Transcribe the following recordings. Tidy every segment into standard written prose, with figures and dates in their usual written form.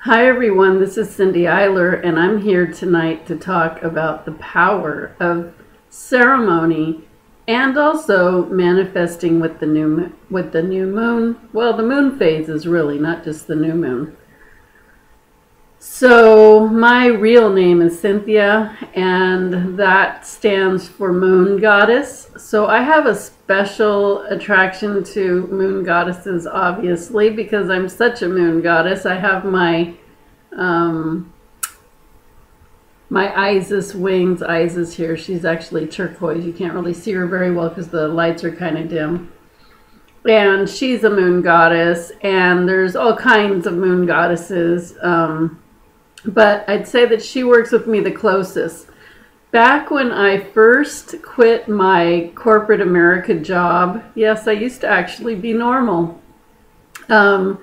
Hi everyone, this is Cindy Eyler, and I'm here tonight to talk about the power of ceremony and also manifesting with the new moon. Well, the moon phase is really not just the new moon. So my real name is Cynthia, and that stands for Moon Goddess. So I have a special attraction to moon goddesses, obviously, because I'm such a moon goddess. I have my Isis wings. Isis here, she's actually turquoise. You can't really see her very well because the lights are kind of dim. And she's a moon goddess, and there's all kinds of moon goddesses. But I'd say that she works with me the closest. Back when I first quit my corporate America job, yes, I used to actually be normal. I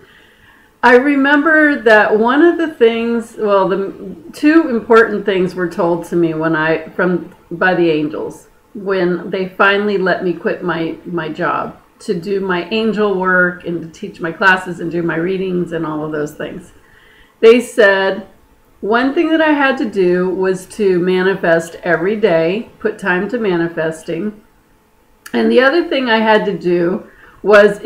remember that one of the things, well, the two important things were told to me by the angels when they finally let me quit my job to do my angel work and to teach my classes and do my readings and all of those things. They said, one thing that I had to do was to manifest every day, put time to manifesting. And the other thing I had to do was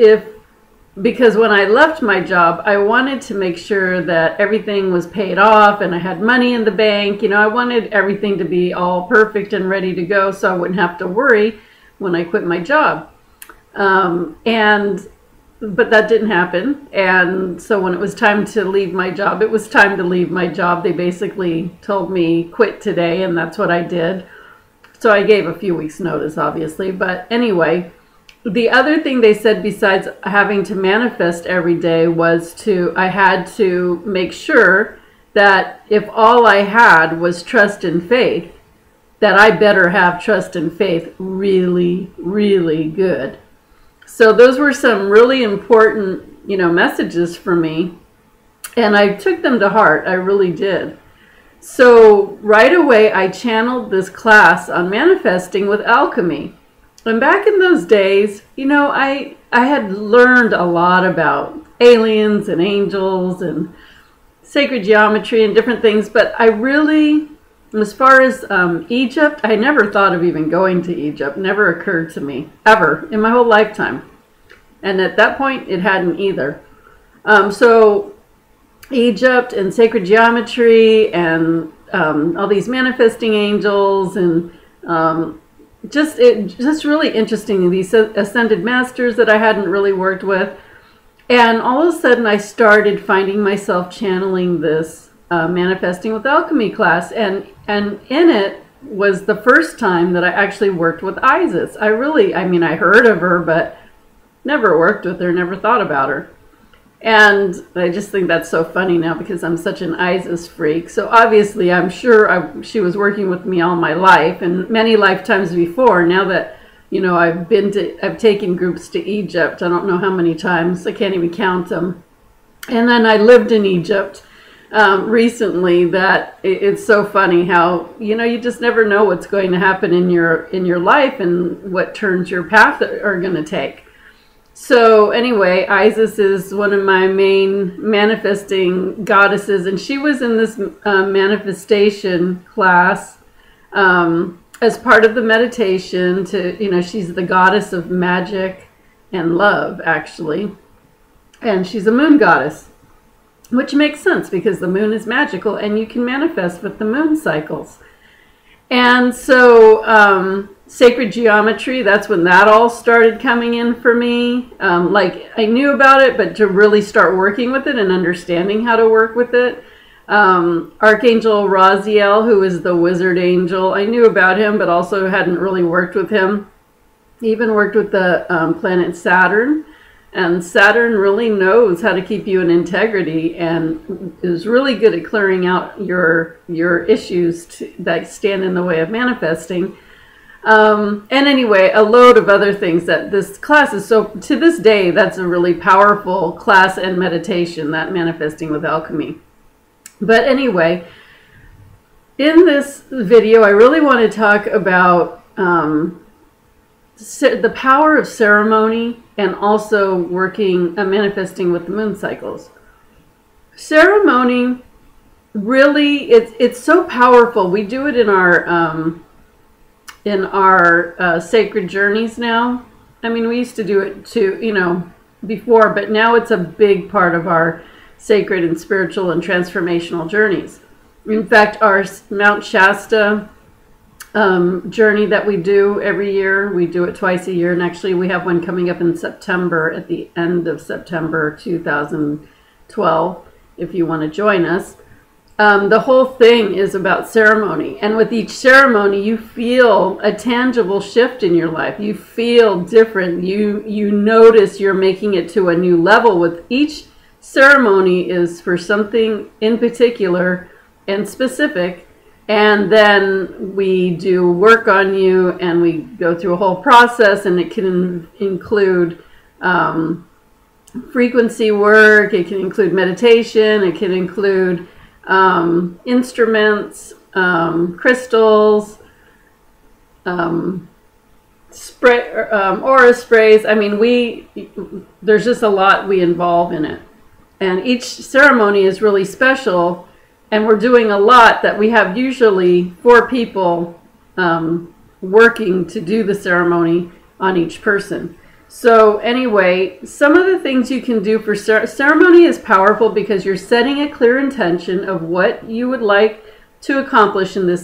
because when I left my job, I wanted to make sure that everything was paid off and I had money in the bank. You know, I wanted everything to be all perfect and ready to go so I wouldn't have to worry when I quit my job. But that didn't happen, and so when it was time to leave my job, it was time to leave my job. They basically told me, quit today, and that's what I did. So I gave a few weeks notice, obviously, but anyway, the other thing they said besides having to manifest every day was I had to make sure that if all I had was trust and faith, that I better have trust and faith really, really good. So those were some really important, messages for me, and I took them to heart. I really did. So right away, I channeled this class on manifesting with alchemy. And back in those days, I had learned a lot about aliens and angels and sacred geometry and different things, but I really, as far as Egypt, I never thought of even going to Egypt. Never occurred to me, ever, in my whole lifetime. And at that point, it hadn't either. So Egypt and sacred geometry and all these manifesting angels and just really interesting. These ascended masters that I hadn't really worked with. And all of a sudden, I started finding myself channeling this manifesting with alchemy class, and in it was the first time that I actually worked with Isis. I heard of her, but never worked with her, never thought about her. And I just think that's so funny now because I'm such an Isis freak. So obviously, I'm sure she was working with me all my life and many lifetimes before. Now that I've taken groups to Egypt. I don't know how many times. I can't even count them. And then I lived in Egypt recently. That it's so funny how you just never know what's going to happen in your life and what turns your path are going to take. So anyway, Isis is one of my main manifesting goddesses, and she was in this manifestation class as part of the meditation she's the goddess of magic and love, actually. And she's a moon goddess, which makes sense because the moon is magical and you can manifest with the moon cycles. And so sacred geometry, that's when that all started coming in for me. Like I knew about it, but to really start working with it and understanding how to work with it. Archangel Raziel, who is the wizard angel, I knew about him, but also hadn't really worked with him. Even worked with the planet Saturn. And Saturn really knows how to keep you in integrity and is really good at clearing out your issues that stand in the way of manifesting. And anyway, a load of other things that this class is so, to this day, that's a really powerful class and meditation, that manifesting with alchemy. But anyway, in this video, I really want to talk about the power of ceremony and also manifesting with the moon cycles. ceremony really, it's so powerful. We do it in our sacred journeys now. I mean, we used to do it too, you know, before, but now it's a big part of our sacred and spiritual and transformational journeys. In fact, our Mount Shasta journey that we do every year, we do it twice a year, and actually we have one coming up in September, at the end of September 2012, if you want to join us. The whole thing is about ceremony, and with each ceremony you feel a tangible shift in your life. You feel different. You notice you're making it to a new level. With each ceremony is for something in particular and specific, and then we do work on you, and we go through a whole process, and it can include frequency work, it can include meditation, it can include instruments, crystals, aura sprays. I mean, there's just a lot we involve in it. And each ceremony is really special, and we're doing a lot that we have usually 4 people working to do the ceremony on each person. So anyway, some of the things you can do for ceremony is powerful because you're setting a clear intention of what you would like to accomplish in the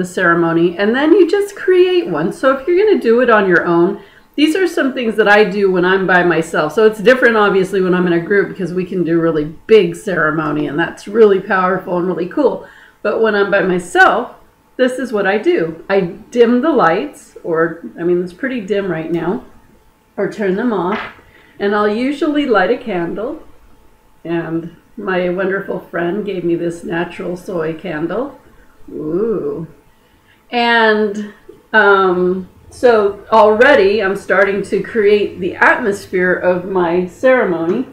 ceremony, and then you just create one. So if you're going to do it on your own, these are some things that I do when I'm by myself. So it's different, obviously, when I'm in a group, because we can do really big ceremony, and that's really powerful and really cool. But when I'm by myself, this is what I do. I dim the lights, or, I mean, it's pretty dim right now, or turn them off, and I'll usually light a candle. And my wonderful friend gave me this natural soy candle. Ooh. And so already I'm starting to create the atmosphere of my ceremony.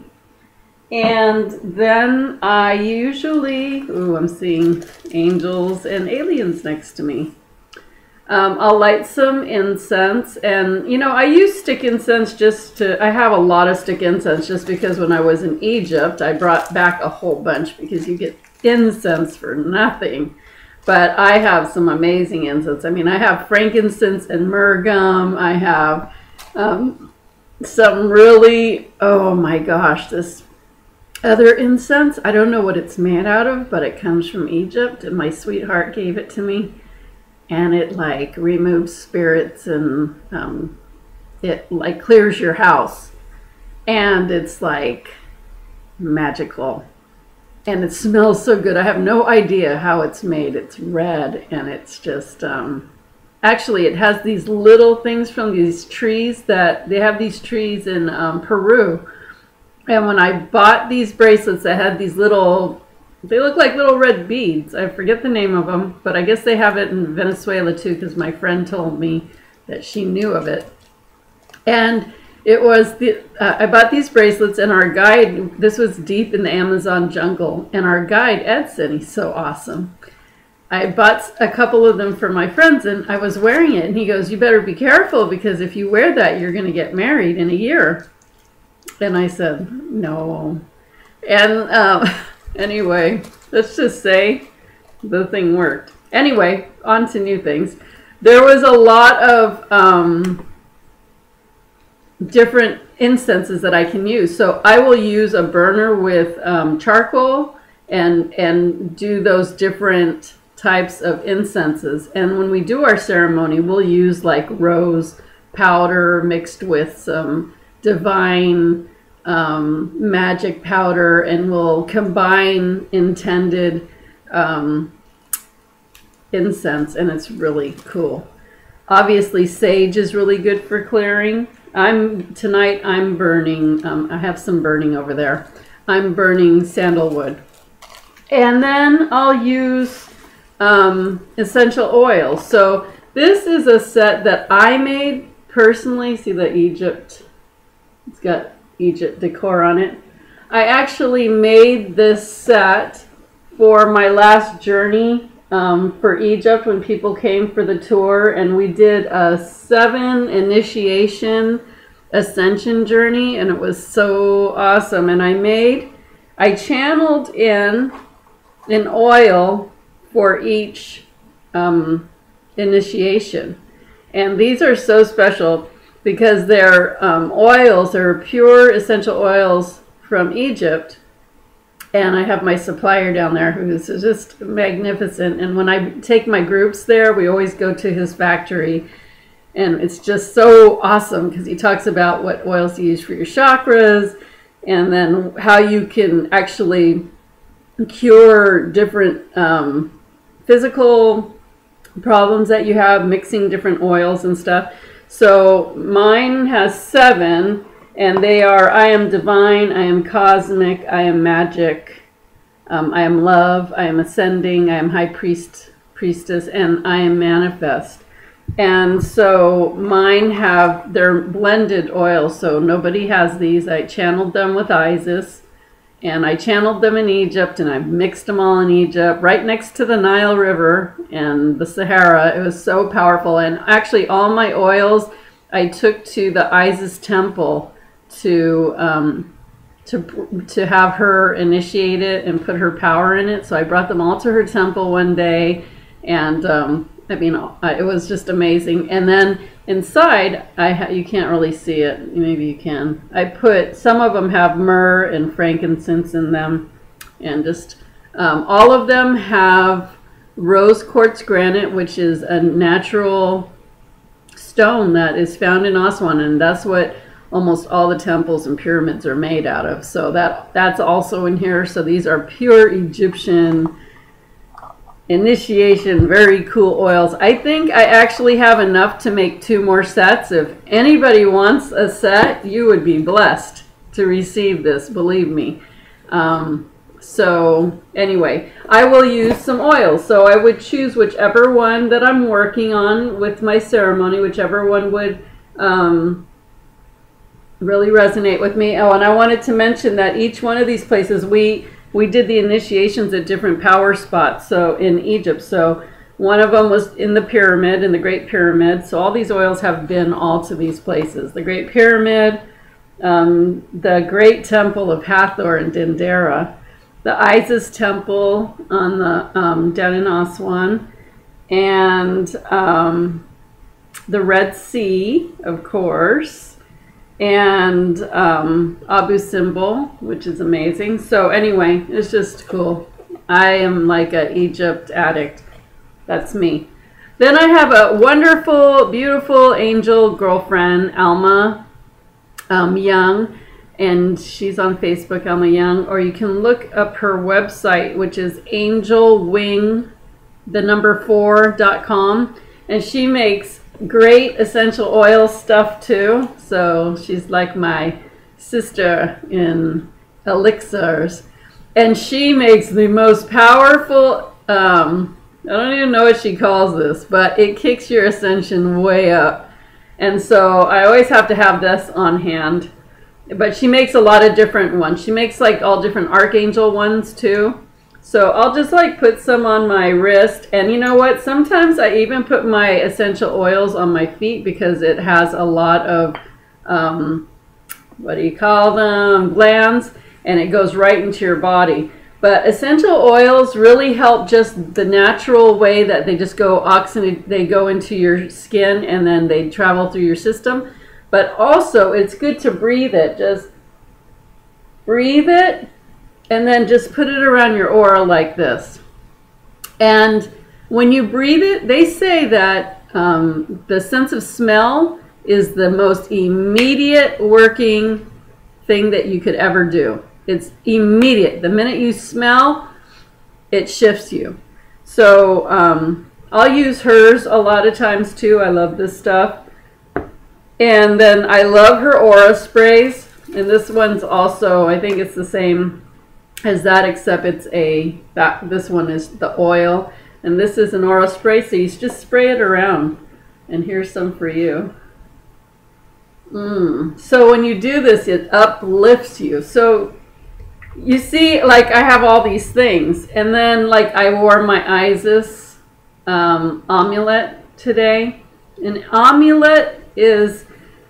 And then I usually, ooh, I'm seeing angels and aliens next to me. I'll light some incense, and you know, I use stick incense I have a lot of stick incense just because when I was in Egypt I brought back a whole bunch, because you get incense for nothing. But I have some amazing incense. I mean, I have frankincense and myrrh gum. I have some really, oh my gosh, this other incense. I don't know what it's made out of, but it comes from Egypt, and my sweetheart gave it to me. And it like removes spirits, and it like clears your house, and it's like magical, and it smells so good. I have no idea how it's made. It's red, and it's just actually it has these little things from these trees that they have, these trees in Peru. And when I bought these bracelets that had these little, they look like little red beads. I forget the name of them, but I guess they have it in Venezuela too, because my friend told me that she knew of it. And it was I bought these bracelets, and our guide, this was deep in the Amazon jungle, and our guide, Edson, he's so awesome. I bought a couple of them for my friends, and I was wearing it, and he goes, "You better be careful, because if you wear that, you're going to get married in a year." And I said, "No." And anyway, let's just say the thing worked. Anyway, on to new things. There was a lot of different incenses that I can use. So I will use a burner with charcoal and do those different types of incenses. And when we do our ceremony, we'll use like rose powder mixed with some divine magic powder, and we'll combine intended incense, and it's really cool. Obviously, sage is really good for clearing. Tonight I'm burning, I have some burning over there. I'm burning sandalwood. And then I'll use essential oils. So this is a set that I made personally. See the Egypt, it's got Egypt decor on it. I actually made this set for my last journey for Egypt, when people came for the tour, and we did a 7 initiation ascension journey, and it was so awesome. And I made I channeled in an oil for each initiation. And these are so special because they're oils, they're pure essential oils from Egypt. And I have my supplier down there who's just magnificent. And when I take my groups there, we always go to his factory. And it's just so awesome because he talks about what oils to use for your chakras and then how you can actually cure different physical problems that you have, mixing different oils and stuff. So mine has 7, and they are: I am divine, I am cosmic, I am magic, I am love, I am ascending, I am high priestess, and I am manifest. And so mine have, they're blended oils, so nobody has these. I channeled them with Isis, and I channeled them in Egypt, and I mixed them all in Egypt, right next to the Nile River and the Sahara. It was so powerful. And actually all my oils I took to the Isis temple to have her initiate it and put her power in it. So I brought them all to her temple one day, and I mean, it was just amazing. And then inside, you can't really see it. Maybe you can. I put, some of them have myrrh and frankincense in them. And just, all of them have rose quartz granite, which is a natural stone that is found in Aswan. And that's what almost all the temples and pyramids are made out of. So that's also in here. So these are pure Egyptian initiation, very cool oils. I think I actually have enough to make 2 more sets. If anybody wants a set, you would be blessed to receive this, believe me. So anyway, I will use some oils. So I would choose whichever one that I'm working on with my ceremony, whichever one would really resonate with me. Oh, and I wanted to mention that each one of these places, we did the initiations at different power spots, so in Egypt. So one of them was in the pyramid, in the Great Pyramid. So all these oils have been all to these places. The Great Pyramid, the Great Temple of Hathor in Dendera, the Isis Temple on the down in Aswan, and the Red Sea, of course, and Abu Simbel, which is amazing. So anyway, it's just cool. I am like an Egypt addict. That's me. Then I have a wonderful, beautiful angel girlfriend, Alma Young, and she's on Facebook, Alma Young, or you can look up her website, which is Angelwing, the number 4.com, and she makes great essential oil stuff too. So she's like my sister in elixirs, and she makes the most powerful, I don't even know what she calls this, but it kicks your ascension way up. And so I always have to have this on hand. But she makes a lot of different ones. She makes like all different Archangel ones too. So I'll just like put some on my wrist. And you know what? Sometimes I even put my essential oils on my feet because it has a lot of, what do you call them? Glands. And it goes right into your body. But essential oils really help just the natural way that they just go they go into your skin and then they travel through your system. But also it's good to breathe it. Just breathe it and then just put it around your aura like this. And when you breathe it, they say that the sense of smell is the most immediate working thing that you could ever do. It's immediate. The minute you smell, it shifts you. So I'll use hers a lot of times too. I love this stuff. And then I love her aura sprays. And this one's also, I think it's the same as that, except it's this one is the oil. And this is an aura spray, so you just spray it around. And here's some for you. So when you do this, it uplifts you. So you see, like I have all these things, and then like I wore my Isis amulet today. An amulet is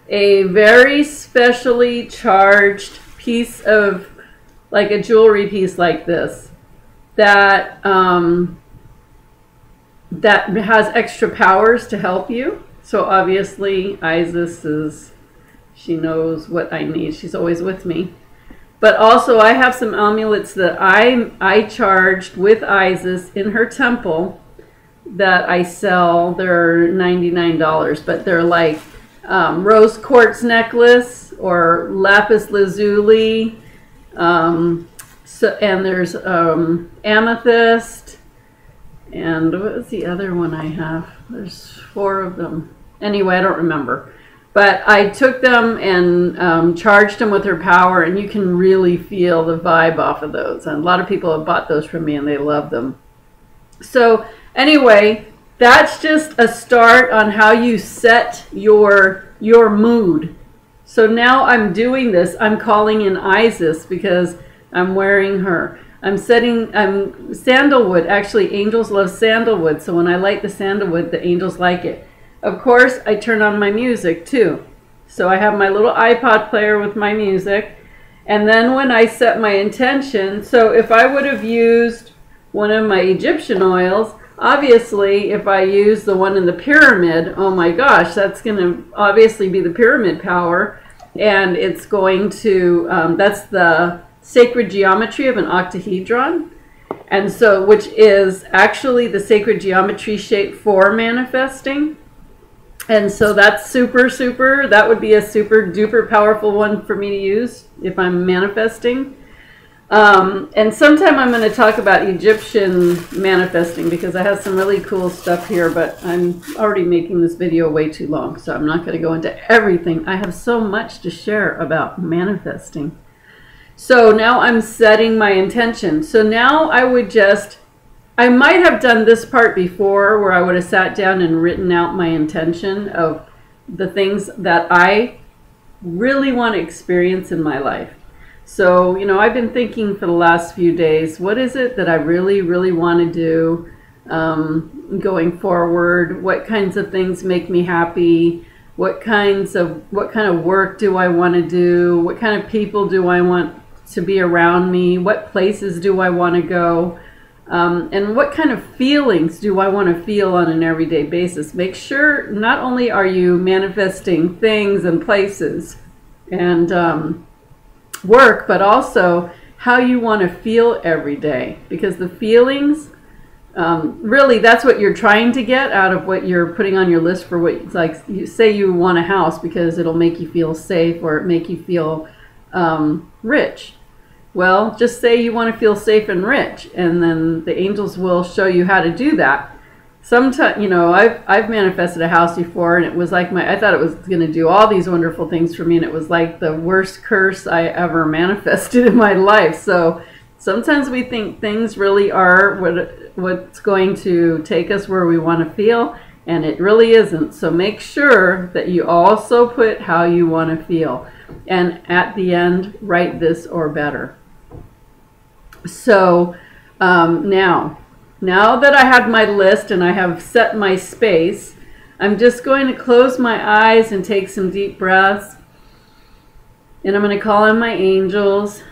a very specially charged piece of like a jewelry piece like this that that has extra powers to help you. So obviously Isis is, she knows what I need. She's always with me. But also I have some amulets that I charged with Isis in her temple that I sell. They're $99, but they're like rose quartz necklace or lapis lazuli. And there's amethyst. And what was the other one I have? There's 4 of them. Anyway, I don't remember. But I took them and charged them with her power, and you can really feel the vibe off of those. And a lot of people have bought those from me, and they love them. So anyway, that's just a start on how you set your mood. So now I'm doing this. I'm calling in Isis because I'm wearing her. I'm sandalwood. Actually, angels love sandalwood. So when I light the sandalwood, the angels like it. Of course, I turn on my music too. So I have my little iPod player with my music. And then when I set my intention, so if I would have used one of my Egyptian oils, obviously if I use the one in the pyramid, oh my gosh, that's going to obviously be the pyramid power. And it's going to, that's the sacred geometry of an octahedron. And so, which is actually the sacred geometry shape for manifesting. And so that's super, that would be a super duper powerful one for me to use if I'm manifesting. And sometime I'm going to talk about Egyptian manifesting because I have some really cool stuff here, but I'm already making this video way too long, so I'm not going to go into everything. I have so much to share about manifesting. So now I'm setting my intention. So now I might have done this part before where I would have sat down and written out my intention of the things that I really want to experience in my life. So, you know, I've been thinking for the last few days, what is it that I really, really want to do going forward? What kinds of things make me happy? What kind of work do I want to do? What kind of people do I want to be around me? What places do I want to go? And what kind of feelings do I want to feel on an everyday basis? Make sure not only are you manifesting things and places and work, but also how you want to feel every day. Because the feelings, really, that's what you're trying to get out of what you're putting on your list for what, like, you say you want a house because it'll make you feel safe or make you feel rich. Well, just say you want to feel safe and rich, and then the angels will show you how to do that. Sometimes, you know, I've manifested a house before, and it was like I thought it was going to do all these wonderful things for me, and it was like the worst curse I ever manifested in my life. So sometimes we think things really are what's going to take us where we want to feel, and it really isn't. So make sure that you also put how you want to feel, and at the end, write this or better. So now that I have my list and I have set my space, I'm just going to close my eyes and take some deep breaths. And I'm going to call in my angels.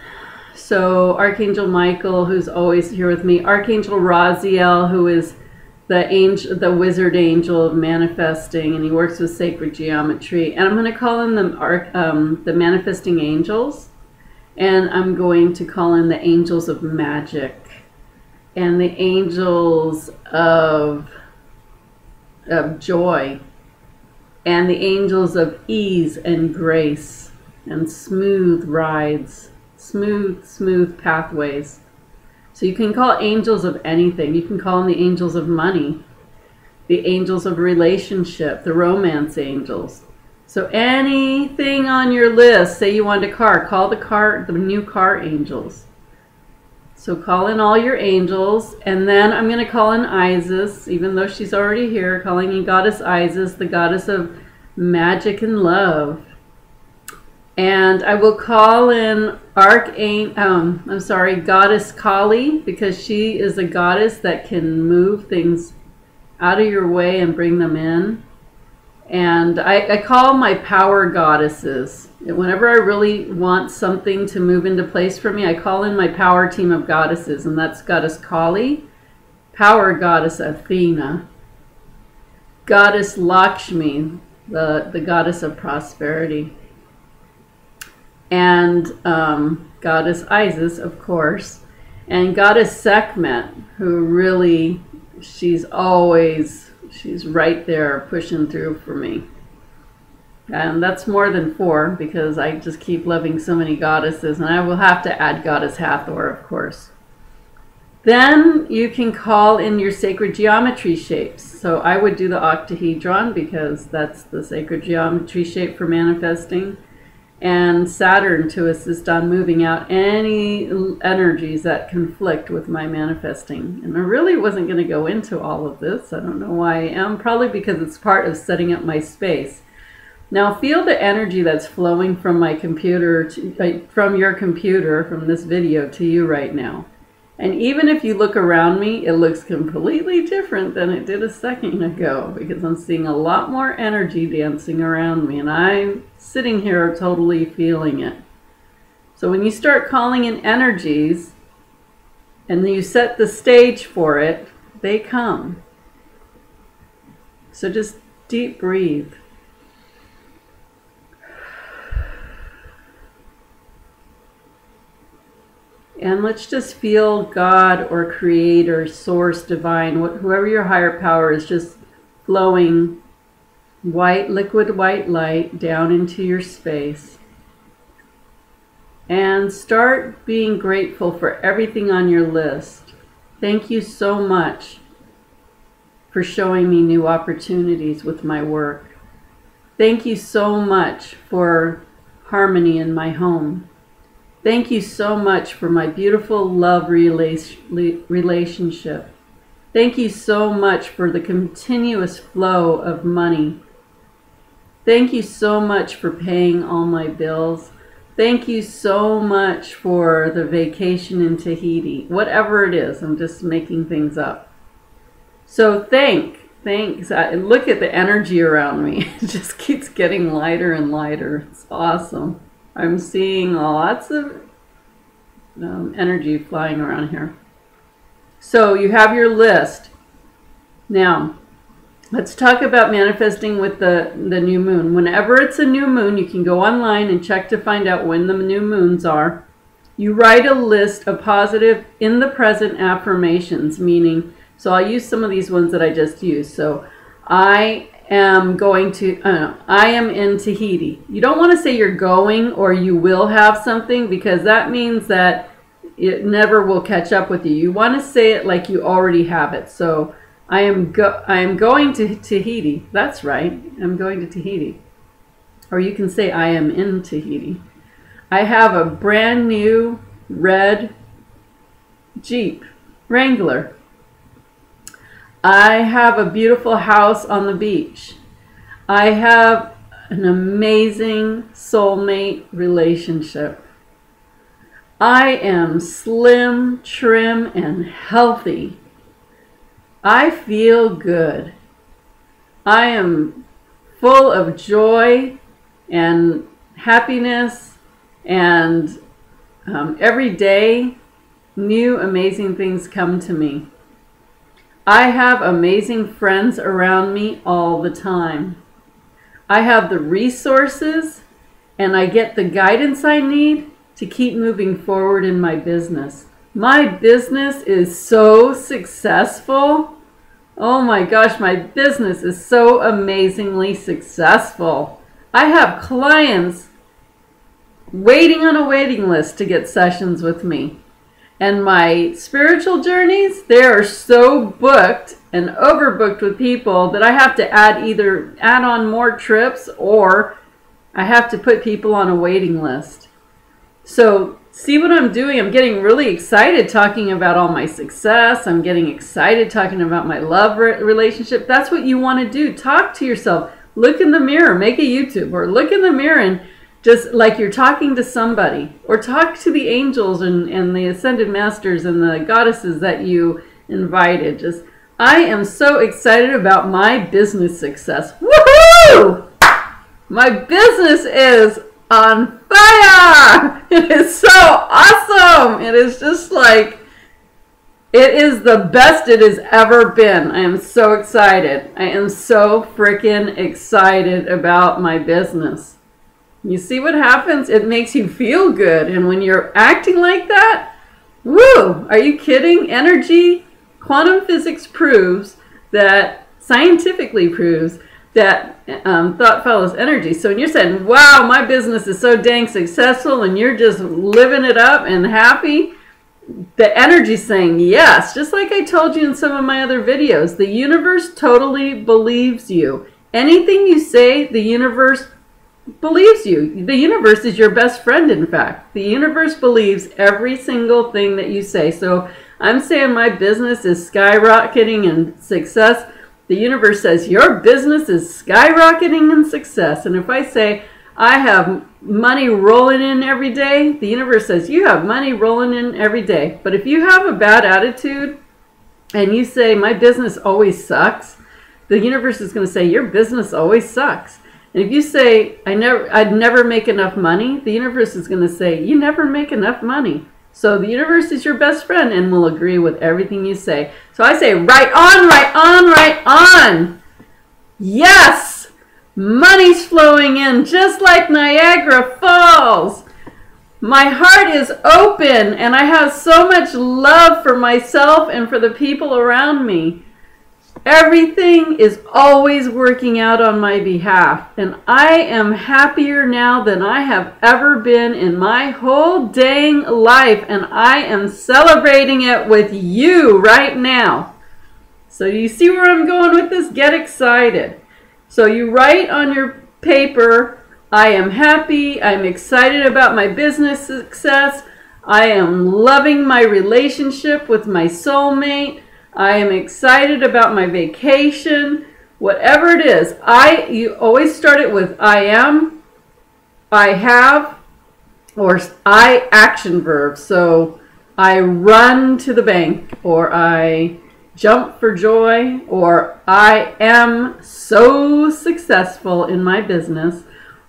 So Archangel Michael, who's always here with me. Archangel Raziel, who is the wizard angel of manifesting, and he works with sacred geometry. And I'm going to call in the manifesting angels. And I'm going to call in the angels of magic and the angels of joy and the angels of ease and grace and smooth rides, smooth pathways. So you can call angels of anything. You can call in the angels of money, the angels of relationship, the romance angels. So anything on your list, say you want a car, call the new car angels. So call in all your angels, and then I'm going to call in Isis, even though she's already here, calling in Goddess Isis, the goddess of magic and love. And I will call in Goddess Kali, because she is a goddess that can move things out of your way and bring them in. And I call my power goddesses. Whenever I really want something to move into place for me, I call in my power team of goddesses, and that's Goddess Kali, Power Goddess Athena, Goddess Lakshmi, the goddess of prosperity, and Goddess Isis, of course, and Goddess Sekhmet, who really, she's right there pushing through for me. And that's more than 4 because I just keep loving so many goddesses, and I will have to add Goddess Hathor, of course. Then you can call in your sacred geometry shapes. So I would do the octahedron because that's the sacred geometry shape for manifesting, and Saturn to assist on moving out any energies that conflict with my manifesting. And I really wasn't going to go into all of this. I don't know why I am. Probably because it's part of setting up my space. Now feel the energy that's flowing from my computer, from your computer, from this video to you right now. And even if you look around me, it looks completely different than it did a second ago because I'm seeing a lot more energy dancing around me, and I'm sitting here totally feeling it. So when you start calling in energies and you set the stage for it, they come. So just deep breathe. And let's just feel God or Creator, Source, Divine, whoever your higher power is, just flowing white, liquid white light down into your space. And start being grateful for everything on your list. Thank you so much for showing me new opportunities with my work. Thank you so much for harmony in my home. Thank you so much for my beautiful love relationship. Thank you so much for the continuous flow of money. Thank you so much for paying all my bills. Thank you so much for the vacation in Tahiti. Whatever it is, I'm just making things up. So thanks. Look at the energy around me. It just keeps getting lighter and lighter. It's awesome. I'm seeing lots of energy flying around here. So you have your list. Now, let's talk about manifesting with the new moon. Whenever it's a new moon, you can go online and check to find out when the new moons are. You write a list of positive in the present affirmations, meaning, so I'll use some of these ones that I just used. So I am in Tahiti. You don't want to say you're going or you will have something, because that means that it never will catch up with you. You want to say it like you already have it. So I am going to Tahiti. That's right. I'm going to Tahiti. Or you can say I am in Tahiti. I have a brand new red Jeep Wrangler. I have a beautiful house on the beach. I have an amazing soulmate relationship. I am slim, trim, and healthy. I feel good. I am full of joy and happiness, and every day new amazing things come to me. I have amazing friends around me all the time. I have the resources and I get the guidance I need to keep moving forward in my business. My business is so successful. Oh my gosh, my business is so amazingly successful. I have clients waiting on a waiting list to get sessions with me. And my spiritual journeys, they are so booked and overbooked with people that I have to either add on more trips, or I have to put people on a waiting list. So see what I'm doing? I'm getting really excited talking about all my success. I'm getting excited talking about my love relationship. That's what you want to do. Talk to yourself. Look in the mirror. Make a YouTube, or look in the mirror and just like you're talking to somebody, or talk to the angels and the ascended masters and the goddesses that you invited. I am so excited about my business success. Woohoo! Woo! My business is on fire! It is so awesome! It is just like, it is the best it has ever been. I am so excited. I am so freaking excited about my business. You see what happens? It makes you feel good. And when you're acting like that, woo! Are you kidding? Energy, quantum physics proves that, scientifically proves, that thought follows energy. So when you're saying, wow, my business is so dang successful, and you're just living it up and happy, the energy's saying yes. Just like I told you in some of my other videos, the universe totally believes you. Anything you say, the universe believes you. The universe is your best friend, in fact. The universe believes every single thing that you say. So I'm saying my business is skyrocketing in success. The universe says your business is skyrocketing in success. And if I say I have money rolling in every day, the universe says you have money rolling in every day. But if you have a bad attitude and you say my business always sucks, the universe is going to say your business always sucks. And if you say I'd never make enough money, the universe is going to say you never make enough money. So the universe is your best friend and will agree with everything you say. So I say right on, right on, right on. Yes! Money's flowing in just like Niagara Falls. My heart is open and I have so much love for myself and for the people around me. Everything is always working out on my behalf, and I am happier now than I have ever been in my whole dang life, and I am celebrating it with you right now. So you see where I'm going with this? Get excited. So you write on your paper, I am happy, I'm excited about my business success, I am loving my relationship with my soulmate, I am excited about my vacation, whatever it is. You always start it with I am, I have, or I action verbs. So I run to the bank, or I jump for joy, or I am so successful in my business,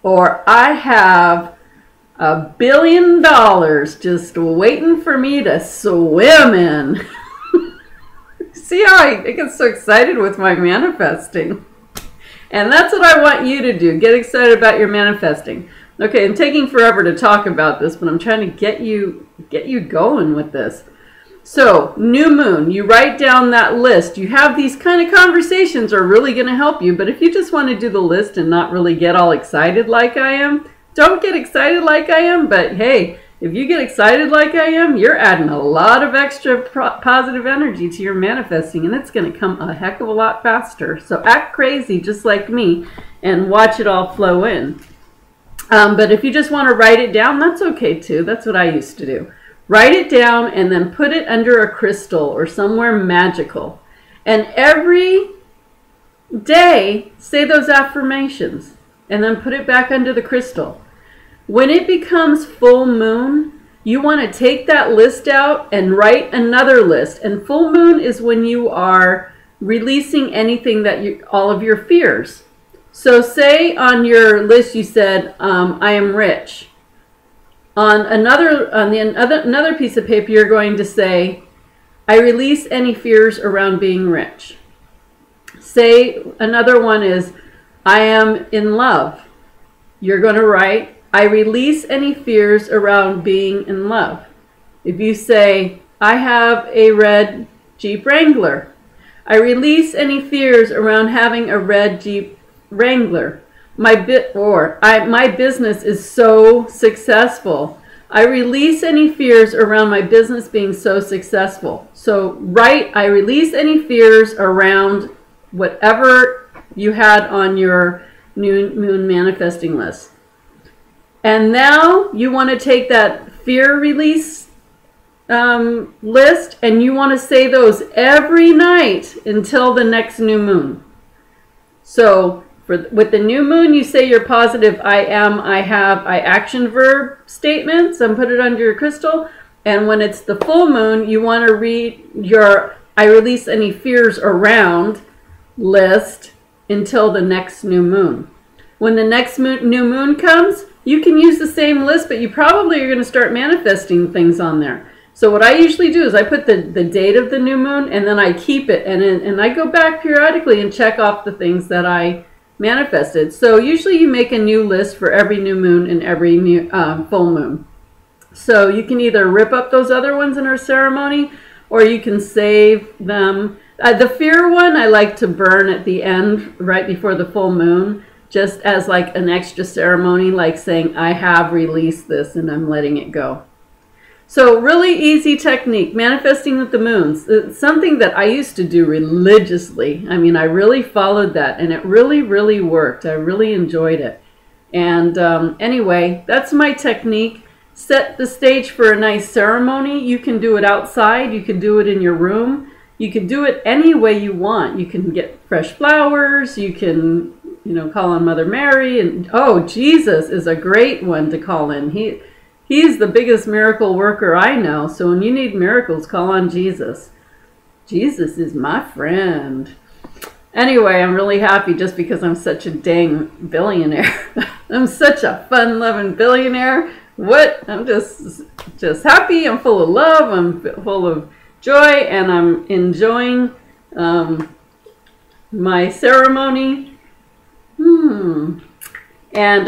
or I have $1 billion just waiting for me to swim in. See how I get so excited with my manifesting? And that's what I want you to do. Get excited about your manifesting. Okay, I'm taking forever to talk about this, but I'm trying to get you going with this. So, new moon, you write down that list. You have these kind of conversations are really going to help you, but if you just want to do the list and not really get all excited like I am, don't get excited like I am, but hey, if you get excited like I am, you're adding a lot of extra positive energy to your manifesting, and it's going to come a heck of a lot faster. So act crazy just like me and watch it all flow in. But if you just want to write it down, that's okay too. That's what I used to do. Write it down and then put it under a crystal or somewhere magical. And every day, say those affirmations and then put it back under the crystal. When it becomes full moon, you want to take that list out and write another list. And full moon is when you are releasing anything that all of your fears. So say on your list you said, I am rich. On another piece of paper, you're going to say, I release any fears around being rich. Say another one is, I am in love. You're going to write, I release any fears around being in love. If you say, I have a red Jeep Wrangler, I release any fears around having a red Jeep Wrangler. My business is so successful. I release any fears around my business being so successful. So write, I release any fears around whatever you had on your new moon manifesting list. And now you want to take that fear release list and you want to say those every night until the next new moon. So with the new moon, you say your positive I am, I have, I action verb statements and put it under your crystal. And when it's the full moon, you want to read your I release any fears around list until the next new moon. When the next new moon comes, you can use the same list, but you probably are going to start manifesting things on there. So what I usually do is I put the date of the new moon, and then I keep it, and I go back periodically and check off the things that I manifested. So usually you make a new list for every new moon and every new, full moon. So you can either rip up those other ones in our ceremony, or you can save them. The fear one I like to burn at the end, right before the full moon, just as like an extra ceremony, like saying, I have released this and I'm letting it go. So really easy technique, manifesting with the moons. It's something that I used to do religiously. I mean, I really followed that, and it really, really worked. I really enjoyed it. And anyway, that's my technique. Set the stage for a nice ceremony. You can do it outside. You can do it in your room. You can do it any way you want. You can get fresh flowers. You can, you know, call on Mother Mary. And oh, Jesus is a great one to call in. He's the biggest miracle worker I know. So when you need miracles, call on Jesus. Jesus is my friend. Anyway, I'm really happy just because I'm such a dang billionaire. I'm such a fun-loving billionaire. What? I'm just happy. I'm full of love. I'm full of joy, and I'm enjoying my ceremony. And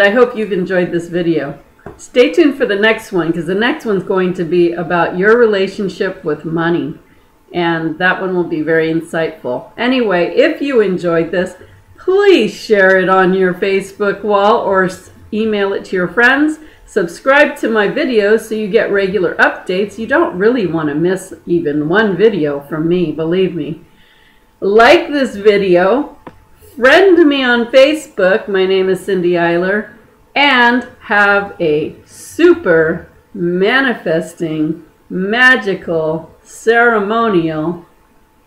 I hope you've enjoyed this video. Stay tuned for the next one, because the next one's going to be about your relationship with money. And that one will be very insightful. Anyway, if you enjoyed this, please share it on your Facebook wall or email it to your friends. Subscribe to my videos so you get regular updates. You don't really want to miss even one video from me, believe me. Like this video. Friend me on Facebook. My name is Cindy Eyler. And have a super manifesting, magical, ceremonial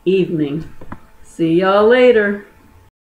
evening. See y'all later.